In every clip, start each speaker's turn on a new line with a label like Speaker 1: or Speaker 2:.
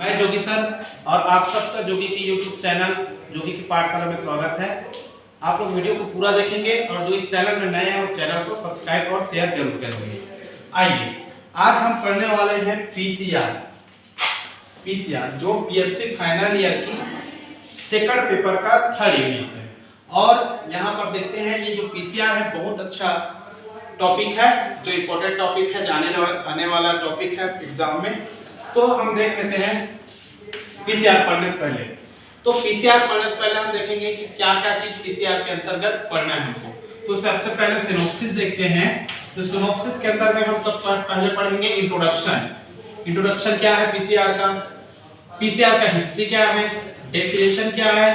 Speaker 1: मैं जोगी सर और आप सबका जोगी की यूट्यूब चैनल जोगी की पाठशाला में स्वागत है। आप लोग वीडियो को पूरा देखेंगे और जो इस चैनल में नए हैं वो चैनल को सब्सक्राइब और शेयर जरूर करेंगे। आइए आज हम पढ़ने वाले हैं पीसीआर जो बीएससी फाइनल ईयर की सेकंड पेपर का थर्ड यूनिट है। और यहाँ पर देखते हैं ये जो पीसीआर है बहुत अच्छा टॉपिक है, जो इम्पोर्टेंट टॉपिक है, आने वाला टॉपिक है एग्जाम में। तो हम देख लेते हैं पीसीआर पढ़ने से पहले। तो पीसीआर पढ़ने से पहले हम देखेंगे कि क्या क्या चीज पीसीआर के अंतर्गत पढ़ना है हमको। तो सबसे पहले सिनॉप्सिस देखते हैं। तो सिनॉप्सिस के अंतर्गत हम सब पहले पढ़ेंगे इंट्रोडक्शन क्या है पीसीआर का, पीसीआर का हिस्ट्री क्या है, डेफिनेशन क्या है,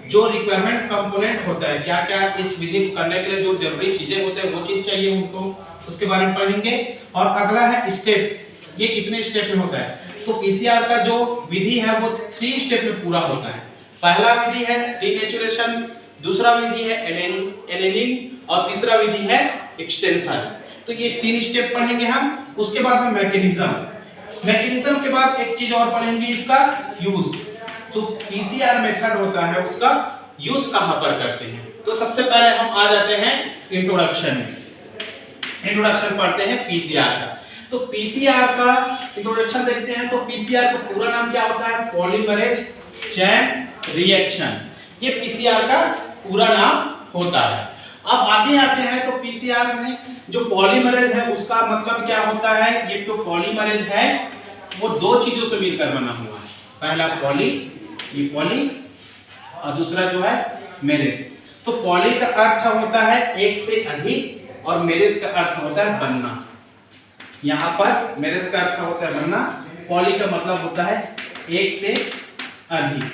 Speaker 1: जो रिक्वायरमेंट कंपोनेंट होता है, क्या क्या इस विधि को करने के लिए जो जरूरी चीजें होते हैं वो चीज चाहिए उनको, उसके बारे में पढ़ेंगे। और अगला है स्टेप, ये कितने स्टेप में होता है। तो पीसीआर का जो विधि है वो 3 स्टेप में पूरा होता है। पहला विधि है डीनेचुरेशन, दूसरा विधि है एनेलिंग और तीसरा विधि है एक्सटेंशन। तो ये 3 स्टेप पढ़ेंगे हम। उसके बाद हम मैकेनिज्म के बाद एक चीज और पढ़ेंगे, इसका यूज। जो पीसीआर मेथड होता है उसका यूज कहां पर करते हैं। तो सबसे पहले हम आ जाते हैं इंट्रोडक्शन पढ़ते हैं पीसीआर का। तो पीसीआर का इंट्रोडक्शन देखते हैं। तो पीसीआर का पूरा नाम क्या होता है, पॉलीमरेज चेन रिएक्शन। ये पीसीआर का पूरा नाम होता है। अब आगे आते हैं तो पीसीआर में जो पॉलीमरेज है उसका मतलब क्या होता है। ये जो पॉलीमरेज है वो 2 चीजों से मिलकर बना हुआ है। पहला पॉली और दूसरा जो है मेरेज। तो पॉली का अर्थ होता है एक से अधिक और मेरेज का अर्थ होता है बनना। यहाँ पर मेरेज का अर्थ होता है बनना, पॉली का मतलब होता है एक से अधिक।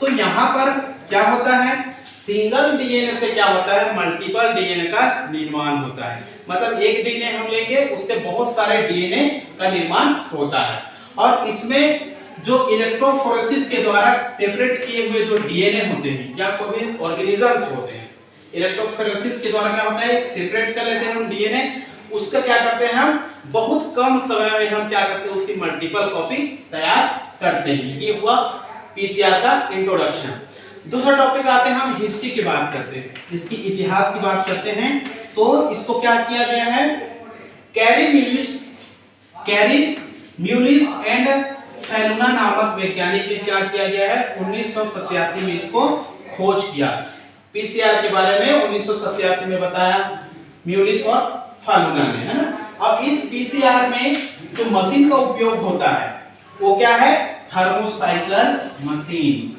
Speaker 1: तो यहाँ पर क्या होता है, सिंगल डीएनए से क्या होता है, मल्टीपल डीएनए का निर्माण होता है। मतलब एक डीएनए हम लेंगे उससे बहुत सारे डीएनए का निर्माण होता है। और इसमें जो इलेक्ट्रोफोरेसिस के द्वारा सेपरेट किए हुए जो डीएनए होते हैं या कोई ऑर्गेनिजम्स होते हैं, इलेक्ट्रोफोरेसिस के द्वारा क्या होता है सेपरेट कर लेते हैं हम डीएनए। उसका क्या करते हैं हम बहुत कम समय में हम क्या करते हैं उसकी मल्टीपल कॉपी तैयार करते हैं। ये हुआ पीसीआर का इंट्रोडक्शन। दूसरा टॉपिक आते हैं हम हिस्ट्री की बात करते हैं, इसकी इतिहास की बात करते हैं। तो इसको क्या किया गया है, कैरी म्यूलिस एंड फेलुना नामक वैज्ञानिक से क्या किया गया है 1987 में इसको खोज किया। पीसीआर के बारे में 1987 में बताया म्यूलिस और फेलुना ने, है ना। अब इस पीसीआर में जो मशीन का उपयोग होता है वो क्या है, थर्मोसाइक्लर मशीन।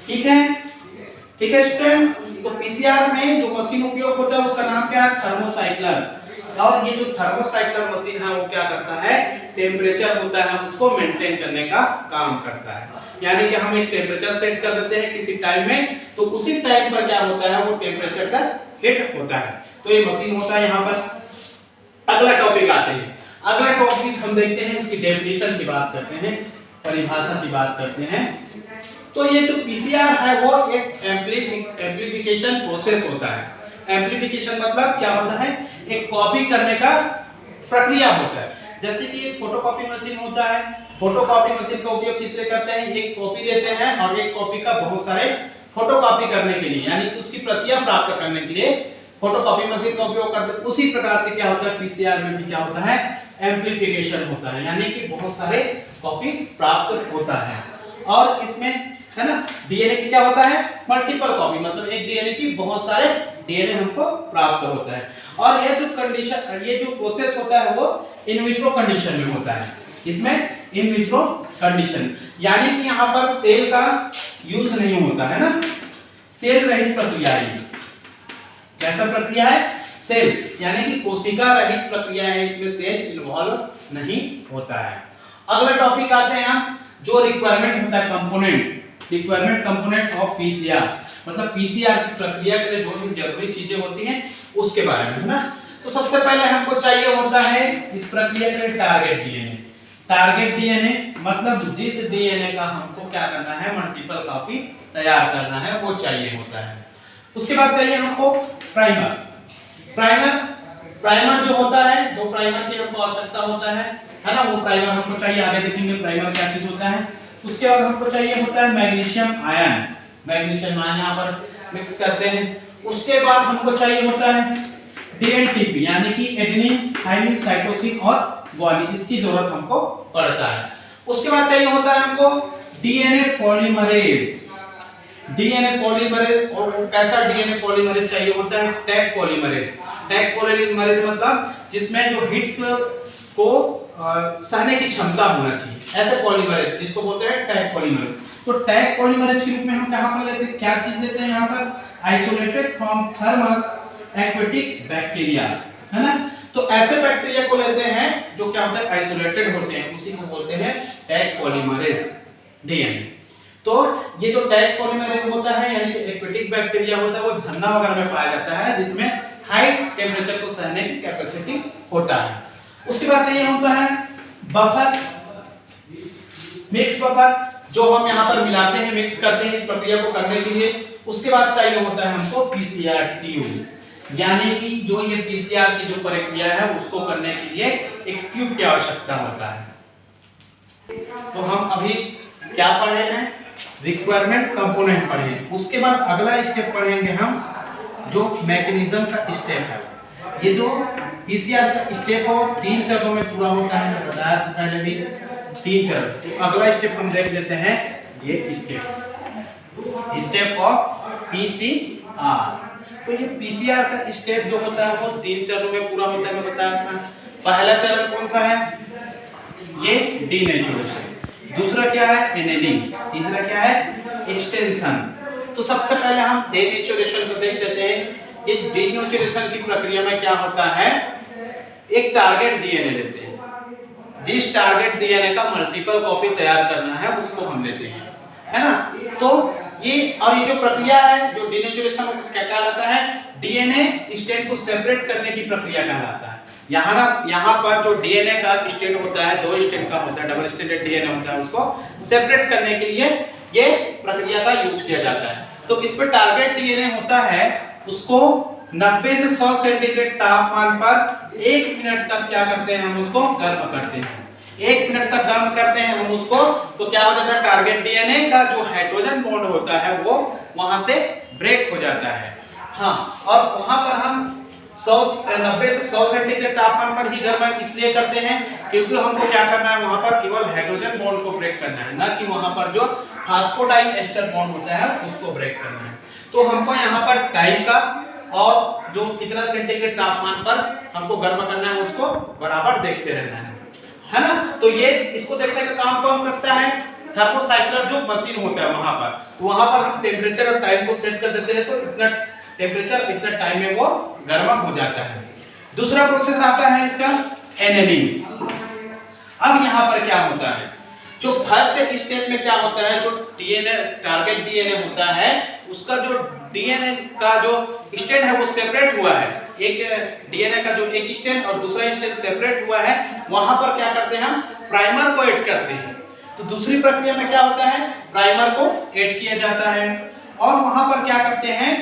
Speaker 1: ठीक है स्टूडेंट। तो पीसीआर में जो मशीन उपयोग होता है उसका नाम क्या है, थर्मोसाइक्लर। और ये जो थर्मोसाइक्लर मशीन है वो क्या करता है, टेम्परेचर होता है उसको मेंटेन करने का काम करता है। यानी कि हम एक टेम्परेचर सेट कर देते हैं किसी टाइम में, तो उसी टाइम पर क्या होता है वो टेम्परेचर का हिट होता है। तो ये मशीन होता है यहाँ पर। अगला टॉपिक आते हैं। अगला टॉपिक हम देखते हैं इसकी डेफिनेशन की बात करते हैं, परिभाषा की बात करते हैं। तो ये जो पीसीआर है वो एक एम्प्लीफिकेशन प्रोसेस होता है। एम्प्लीफिकेशन मतलब क्या होता है, एक कॉपी करने का प्रक्रिया होता है। जैसे कि एक फोटोकॉपी मशीन होता है, फोटोकॉपी मशीन का उपयोग किस लिए करते हैं, एक कॉपी देते हैं और एक कॉपी का बहुत सारे फोटोकॉपी करने के लिए, यानी उसकी प्रतियां प्राप्त करने के लिए फोटोकॉपी मशीन का उपयोग करते हैं। उसी प्रकार से क्या होता है पीसीआर में भी क्या होता है, एम्प्लीफिकेशन होता है, यानी कि बहुत सारे कॉपी प्राप्त होता है। और इसमें है ना डीएनए की क्या होता है, मल्टीपल कॉपी, मतलब एक डीएनए की बहुत सारे डीएनए हमको प्राप्त होता है। और ये जो कंडीशन, ये जो प्रोसेस होता है वो इन विट्रो कंडीशन में होता है। इसमें इन विट्रो कंडीशन, यानी कि यहाँ पर सेल का यूज नहीं होता है ना, सेल रहित प्रक्रिया है। कैसा प्रक्रिया है, सेल यानी कि कोशिका रहित प्रक्रिया है, इसमें सेल इन्वॉल्व नहीं होता है। अगला टॉपिक आते हैं हम, जो रिक्वायरमेंट होता है component, requirement component of PCR, मतलब पीसीआर की प्रक्रिया के लिए जो भी जरूरी चीजें होती हैं उसके बारे में, है ना। तो सबसे पहले हमको चाहिए होता है इस प्रक्रिया के लिए टारगेट डीएनए। टारगेट डीएनए मतलब जिस डीएनए का हमको क्या करना है, मल्टीपल कॉपी तैयार करना है, वो चाहिए होता है। उसके बाद चाहिए हमको प्राइमर जो होता है, दो प्राइमर की हमको आवश्यकता होता है। है ना, वो प्राइमर हमको चाहिए, आगे देखेंगे प्राइमर क्या चीज होता है। उसके बाद हमको चाहिए होता है मैग्नीशियम आयन, मैग्नीशियम आयन यहाँ पर मिक्स करते हैं। उसके बाद हमको चाहिए होता है डीएनटीपी यानी कि एडेनिन थाइमिन साइटोसिन और ग्वानिन, इसकी जरूरत हमको पड़ता है। उसके बाद चाहिए होता है हमको डीएनए पॉलीमरेज, डीएनए पॉलीमरेज, और कैसा डीएनए पॉलीमरेज चाहिए होता है, टैग पॉलीमरेज। टैग पॉलीमरेज मतलब जिसमें जो हिट को सहने की क्षमता होना चाहिए, ऐसे पॉलीमरेज जिसको बोलते हैं टैग पॉलीमरेज। तो टैग पॉलीमरेज के रूप में हम कहां पर लेते हैं, क्या चीज लेते हैं यहाँ पर, isolated from thermos aquatic bacteria, है ना। तो ऐसे बैक्टीरिया को लेते हैं जो क्या होता है आइसोलेटेड होते हैं, उसी को बोलते हैं टैग पॉलीमरेज डीएनए। तो ये जो टैग पॉलीमरेज होता है यानी कि एक्वेटिक बैक्टीरिया होता है, वो झरना वगैरह में पाया जाता है जिसमें हाई टेम्परेचर को सहने की कैपेसिटी होता है। उसके बाद चाहिए होता है बफर, मिक्स बफर, जो हम यहाँ पर मिलाते हैं, मिक्स करते हैं इस प्रक्रिया को करने के लिए। उसके बाद चाहिए होता है हमको पीसीआर ट्यूब, यानी कि जो ये पीसीआर की जो प्रक्रिया है उसको करने के लिए एक ट्यूब की आवश्यकता होता है। तो हम अभी क्या पढ़े हैं, रिक्वायरमेंट कंपोनेंट पढ़े हैं। उसके बाद अगला स्टेप पढ़ेंगे हम जो मैकेनिज्म का स्टेप है। ये जो पीसीआर का स्टेप हो 3 चरणों में पूरा होता है, मैं बताया था पहले भी 3 चरण। तो अगला स्टेप हम देख लेते हैं, ये स्टेप ऑफ पीसीआर। तो ये पीसीआर का स्टेप जो होता है वो 3 चरणों में पूरा होता है, मैं बताया था। पहला चरण कौन सा है, ये डीनेचुरेशन, दूसरा क्या है एनेलिंग, तीसरा क्या है एक्सटेंशन। तो सबसे पहले हम डीनेचुरेशन को देख लेते हैं। ये डीनेचुरेशन की प्रक्रिया में क्या होता है, एक टारगेट डीएनए लेते हैं, जिस टारगेट डीएनए का मल्टीपल कॉपी तैयार करना है उसको हम लेते हैं, है ना। तो ये जो प्रक्रिया है जो डीनेचुरेशन क्या कहलाता है, डीएनए स्टेट को सेपरेट करने की प्रक्रिया कहलाता है। यहाँ पर जो डीएनए का स्टेट होता है 2 स्टेट का होता है, डबल स्टेटेड डीएनए होता है, उसको सेपरेट करने के लिए ये प्रक्रिया का यूज किया जाता है। तो इस पर टारगेट डीएनए होता है, उसको 90 से 100 सेंटीग्रेड तापमान पर 1 मिनट तक क्या करते हैं, हम उसको गर्म करते हैं। 1 मिनट तक गर्म करते हैं हम उसको, तो क्या हो जाता है, टारगेट डीएनए का जो हाइड्रोजन बॉन्ड होता है वो वहां से ब्रेक हो जाता है। हाँ, और वहां पर हम 90 से 100 सेंटीग्रेड तापमान पर ही गर्म इसलिए करते हैं क्योंकि हमको क्या करना है, वहां पर केवल हाइड्रोजन बॉन्ड को ब्रेक करना है, ना कि वहां पर जो फास्फोडाइल एस्टर बॉन्ड होता है उसको ब्रेक करना है। तो हमको यहाँ पर टाइम का और जो कितना सेंटीग्रेड तापमान पर हमको गर्म करना है उसको बराबर देखते रहना है ना। तो ये इसको देखने का काम कौन करता है, थर्मोसाइक्लर जो मशीन होता है वहां पर। तो वहां पर हम टेम्परेचर और टाइम को सेट कर देते हैं, तो इतना टेम्परेचर इतना टाइम में वो गर्म हो जाता है। दूसरा प्रोसेस आता है इसका एनेलिंग। अब यहाँ पर क्या होता है, जो फर्स्ट स्टेप में क्या होता है, जो डीएनए टारगेट डीएनए होता है उसका जो डीएनए का जो स्टेट है वो सेपरेट हुआ है, एक डीएनए का जो एक स्टेट और दूसरा स्टेट सेपरेट हुआ है, वहां पर क्या करते हैं हम प्राइमर को ऐड करते हैं। तो दूसरी प्रक्रिया में क्या होता है, प्राइमर को ऐड किया जाता है और वहां पर क्या करते हैं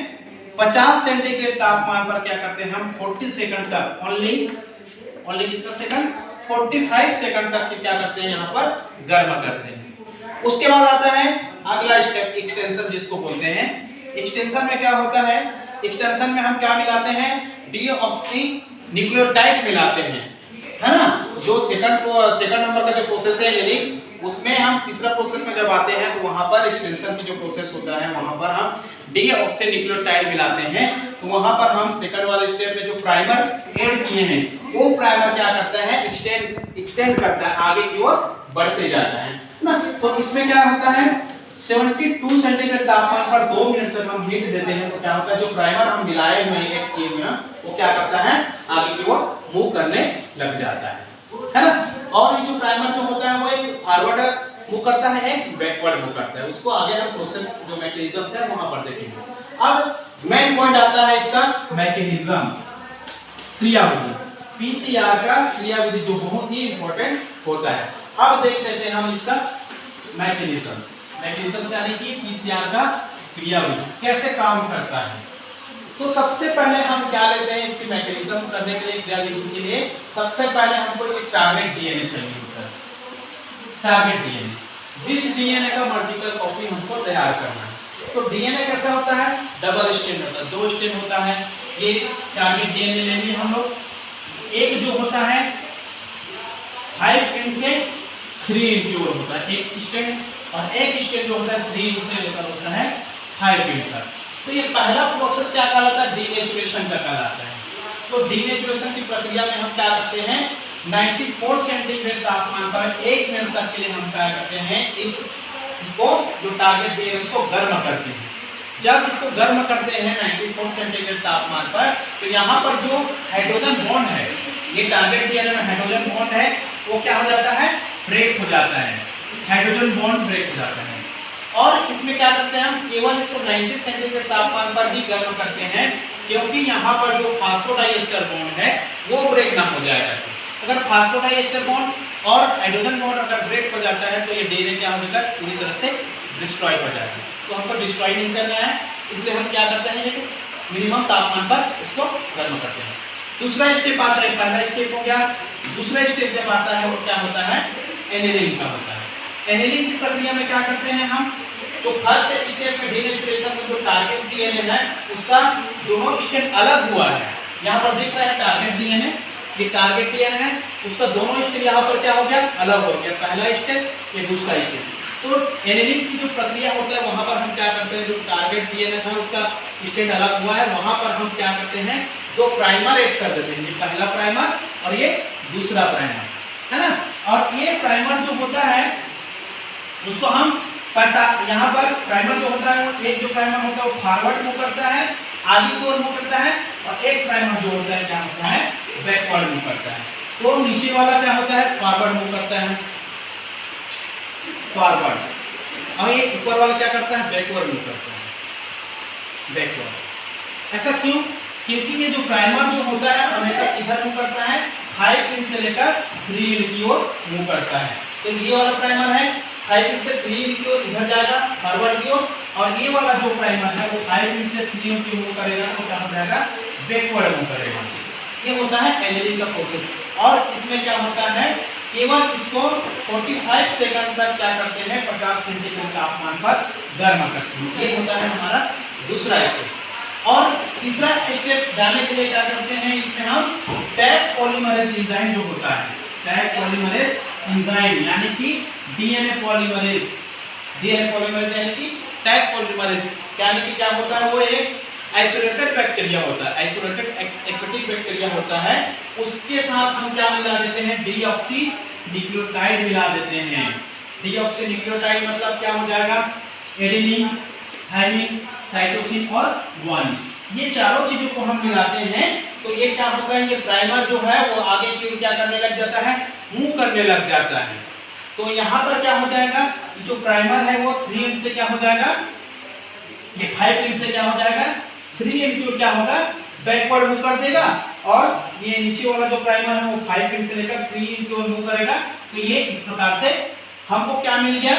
Speaker 1: 50 सेंटीग्रेड तापमान पर क्या करते हैं हम 40 सेकंड तक, ओनली कितना सेकंड, 45 सेकंड तक क्या करते हैं यहाँ पर गर्म करते हैं। उसके बाद आता है अगला स्टेप एक्सटेंशन जिसको बोलते हैं। एक्सटेंशन में क्या होता है, एक्सटेंशन में हम क्या मिलाते हैं, डीऑक्सी न्यूक्लियोटाइड मिलाते हैं, है ना। जो सेकंड नंबर का जो प्रोसेस है एलिंग, उसमें हम तीसरा प्रोसेस में जब आते हैं तो वहां पर एक्सटेंशन की जो प्रोसेस होता है वहां पर हम डीऑक्सी न्यूक्लियोटाइड मिलाते हैं। तो वहां पर हम सेकंड वाले स्टेप में जो प्राइमर ऐड किए हैं वो प्राइमर क्या करता है, एक्सटेंड करता है, आगे की ओर बढ़ते जाता है ना। तो इसमें क्या होता है 72 सेंटीग्रेड तापमान पर 2 मिनट तक हम हीट देते हैं। तो क्या होता है, जो प्राइमर हम मिलाए हुए हैं एक किए हुए हैं वो क्या करता है, आगे की ओर मूव करने लग जाता है ना। और ये जो प्राइमर जो होता है वो एक फॉरवर्ड मूव करता है, एक बैकवर्ड मूव करता है। उसको आगे हम प्रोसेस जो मैकेनिज्म है वहां पर देखेंगे। अब मेन पॉइंट आता है इसका मैकेनिज्म, क्रियाविधि। पीसीआर का क्रियाविधि जो बहुत ही इंपॉर्टेंट होता है। अब देख लेते हैं हम इसका मैकेनिज्म यानी कि पीसीआर का क्रियाविधि कैसे काम करता है। तो सबसे पहले हम क्या लेते हैं इसकी मैकेनिज्म करने के लिए, क्रिया विधि के लिए सबसे पहले हमको एक टारगेट डीएनए चाहिए होता है। टारगेट डीएनए, जिस डीएनए का मल्टीपल कॉपी हमको तैयार करना है। तो डीएनए कैसा होता है, डबल स्ट्रैंड होता है, 2 स्ट्रैंड होता है। ये टारगेट डीएनए लेंगे हम लोग। एक जो होता है 5 एंड से 3 एंड की ओर होता है एक स्ट्रैंड, और एक स्ट्रैंड जो होता है 3 एंड से लेकर होता है 5 एंड तक। तो ये पहला प्रोसेस क्या कहलाता है, डीनेचुरेशन का कहलाता है। तो डीनेचुरेशन की प्रक्रिया में हम क्या करते हैं, 94 सेंटीग्रेड तापमान पर 1 मिनट तक के लिए हम क्या करते हैं, इसको जो टारगेट डीएनए उसको गर्म करते हैं। जब इसको गर्म करते हैं 94 सेंटीग्रेड तापमान पर, तो यहाँ पर जो हाइड्रोजन बॉन्ड है, ये टारगेट डीएनए में हाइड्रोजन बॉन्ड है, वो क्या हो जाता है, ब्रेक हो जाता है। हाइड्रोजन बॉन्ड ब्रेक हो जाता है। और इसमें क्या करते हैं, हम केवल इसको 90 सेंटीग्रेड तापमान पर ही गर्म करते हैं, क्योंकि यहाँ पर जो फास्फोडाइएस्टर बॉन्ड है वो ब्रेक ना हो जाएगा। अगर फास्फोडाइएस्टर बॉन्ड और हाइड्रोजन बॉन्ड अगर ब्रेक हो जाता है तो ये डीएनए क्या हो जाएगा, पूरी तरह से डिस्ट्रॉय हो जाएगा। तो हमको डिस्ट्रॉय नहीं करना है, इसलिए हम क्या करते हैं, मिनिमम तापमान पर इसको गर्म करते हैं। दूसरा स्टेप आता है, पहला स्टेप हो गया। दूसरा स्टेप जब आता है वो क्या होता है, एनेलिंग का होता है। एनेलिंग की प्रक्रिया में क्या करते हैं हम, जो फर्स्ट स्टेप में डीनेचुरेशन में जो टारगेट डीएनए है उसका दोनों स्टेप अलग हुआ है। यहाँ पर दिख रहा है टारगेट डीएनए, ये टारगेट डीएनए है, उसका दोनों स्टेप यहाँ पर क्या हो गया, अलग हो गया। पहला स्टेप, ये दूसरा स्टेप। तो एनेलिंग की जो प्रक्रिया होता है वहाँ पर हम क्या करते हैं, जो टारगेट डीएनए था उसका स्टेट अलग हुआ है, वहाँ पर हम क्या करते हैं, 2 प्राइमर ऐड कर देते हैं। ये पहला प्राइमर और ये दूसरा प्राइमर, है ना। और ये प्राइमर जो होता है उसको हम यहाँ पर प्राइमर जो होता है वो, एक जो प्राइमर होता है वो फॉरवर्ड मूव करता है, आगे की ओर मूव करता है, और एक प्राइमर जो होता है क्या होता है, बैकवर्ड मूव करता है। तो नीचे वाला क्या होता है, फॉरवर्ड मूव करता है, फॉरवर्ड, और ये ऊपर वाला क्या करता है, बैकवर्ड मूव करता है, बैकवर्ड। ऐसा क्यों, क्योंकि ये जो प्राइमर जो होता है हमेशा इधर मूव करता है, 5 इंच से लेकर 3 इंच की ओर मूव करता है। तो ये वाला प्राइमर है 5 इंच से 3 इंच की ओर इधर जाएगा फॉरवर्ड की ओर, और ये वाला जो प्राइमर है वो 5 इंच से 3 इंच की ओर करेगा, तो क्या हो जाएगा, बैकवर्ड मूव करेगा। ये होता है एनेलिंग का प्रोसेस। और इसमें क्या होता है, केवल इसको 45 सेकंड तक क्या करते हैं, 50 सेंटीग्रेड तापमान पर गर्म करते हैं। ये होता है हमारा दूसरा स्टेप। और तीसरा स्टेप जाने के लिए क्या करते हैं, इसमें हम टैग पॉलीमरेज एंजाइम जो होता है, टैग पॉलीमरेज एंजाइम यानी कि डीएनए पॉलीमरेज, डीएनए पॉलीमरेज यानी कि टैग पॉलीमरेज, यानी कि क्या होता है, वो एक आइसोलेटेड बैक्टीरिया होता है, आइसोलेटेड एक्टिव बैक्टीरिया होता है। उसके साथ हम क्या मिला देते हैं, डीऑक्सी न्यूक्लियोटाइड मिला देते हैं। डीऑक्सी न्यूक्लियोटाइड मतलब क्या हो जाएगा, एडेनिन, थाइमिन, साइटोसिन और ग्वानिन। ये चारों चीजों को हम मिलाते हैं, तो ये क्या होता है, ये प्राइमर जो है वो आगे की ओर क्या करने लग जाता है, मूव करने लग जाता है। तो यहाँ पर क्या हो जाएगा, जो प्राइमर है वो 3 इंच से क्या हो जाएगा, ये 5 इंच से क्या हो जाएगा, 3 इंच की ओर क्या होगा, बैकवर्ड मूव कर देगा, और ये नीचे वाला जो प्राइमर है वो 5 इंच से लेकर 3 इंच की ओर मूव करेगा। तो ये इस प्रकार से हमको क्या मिल गया,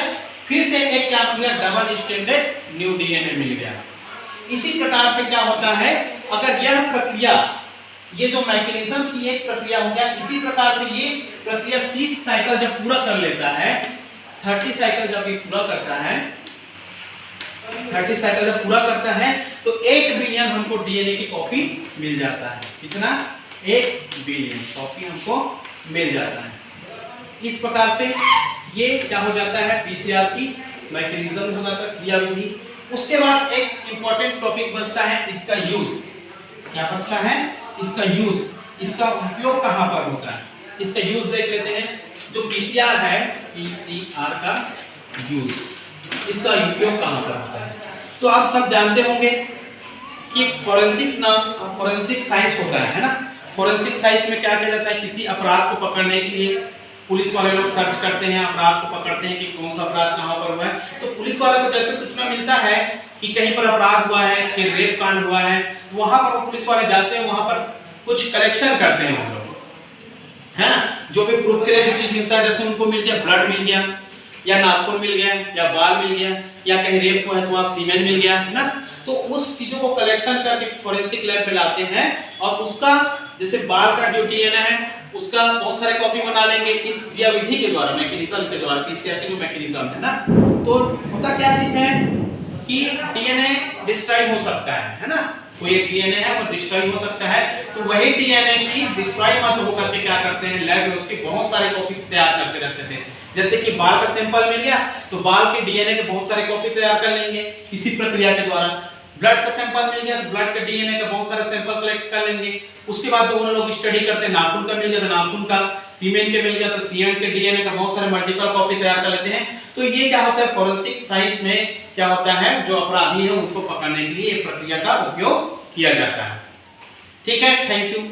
Speaker 1: फिर से एक क्या मिल गया, डबल स्ट्रैंडेड न्यू डीएनए मिल गया। इसी प्रकार से क्या होता है, अगर यह प्रक्रिया, ये जो मैकेनिज्म की एक प्रक्रिया हो गया, इसी प्रकार से ये प्रक्रिया 30 साइकिल जब पूरा कर लेता है, 30 साइकिल जब ये पूरा करता है, 30 साइकिल जब पूरा करता है, तो 1 बिलियन हमको डीएनए की कॉपी मिल जाता है। कितना, 1 बिलियन कॉपी हमको मिल जाता है। इस प्रकार से ये क्या हो जाता है, पीसीआर की मैकेनिज्म हो जाता है, क्रिया विधि। उसके बाद एक इंपॉर्टेंट टॉपिक बचता है इसका यूज। क्या बचता है, इसका यूज, इसका उपयोग कहाँ पर होता है, इसका यूज देख लेते हैं। जो पीसीआर है, पीसीआर का यूज, इसका उपयोग कहाँ पर होता है। तो आप सब जानते होंगे कि फोरेंसिक साइंस होता है ना। फोरेंसिक साइंस में क्या किया जाता है, किसी अपराध को पकड़ने के लिए पुलिस वाले लोग सर्च करते हैं, अपराध को पकड़ते हैं कि कौन सा अपराध कहाँ पर हुआ है। तो पुलिस वाले को जैसे सूचना मिलता है कि कहीं पर अपराध हुआ है, कि रेप कांड हुआ है, वहां पर वो पुलिस वाले जाते हैं, वहां पर कुछ कलेक्शन करते हैं वो लोग, है ना। जो भी प्रूफ के लिए जो चीज मिलता है, जैसे उनको मिल गया ब्लड मिल गया, या नाखून मिल गया या बाल मिल गया या कहीं रेप हुआ है तो वहाँ सीमेन मिल गया, है ना। तो उस चीजों को कलेक्शन करके फोरेंसिक लैब में लाते हैं और उसका जैसे बाल का जो डीएनए है उसका बहुत सारे कॉपी बना लेंगे इस क्रियाविधि के द्वारा, मैकेनिज्म के द्वारा, पीसीआर के जो मैकेनिज्म है ना। तो होता क्या चीज है कि डीएनए डिस्ट्रॉय हो सकता है ना, कोई एक डीएनए है वो डिस्ट्रॉय हो सकता है, तो वही डीएनए की डिस्ट्रॉय मत होकर के क्या करते हैं लैब में उसकी बहुत सारे कॉपी तैयार करके रखते थे। जैसे कि बाल का सैंपल मिल गया तो बाल के डीएनए के बहुत सारे कॉपी तैयार कर लेंगे इसी प्रक्रिया के द्वारा। ब्लड का सैंपल मिल गया तो ब्लड के डीएनए का बहुत सारे सैंपल कलेक्ट कर लेंगे। उसके बाद तो वो लोग स्टडी करते हैं, नाखून का मिल गया तो नाखून का, सीमेन के मिल गया तो सीमेन के डीएनए का बहुत सारे मल्टीपल कॉपी तैयार कर लेते हैं। तो ये क्या होता है फोरेंसिक साइंस में क्या होता है, जो अपराधी है उनको पकड़ने के लिए ये प्रक्रिया का उपयोग किया जाता है। ठीक है, थैंक यू।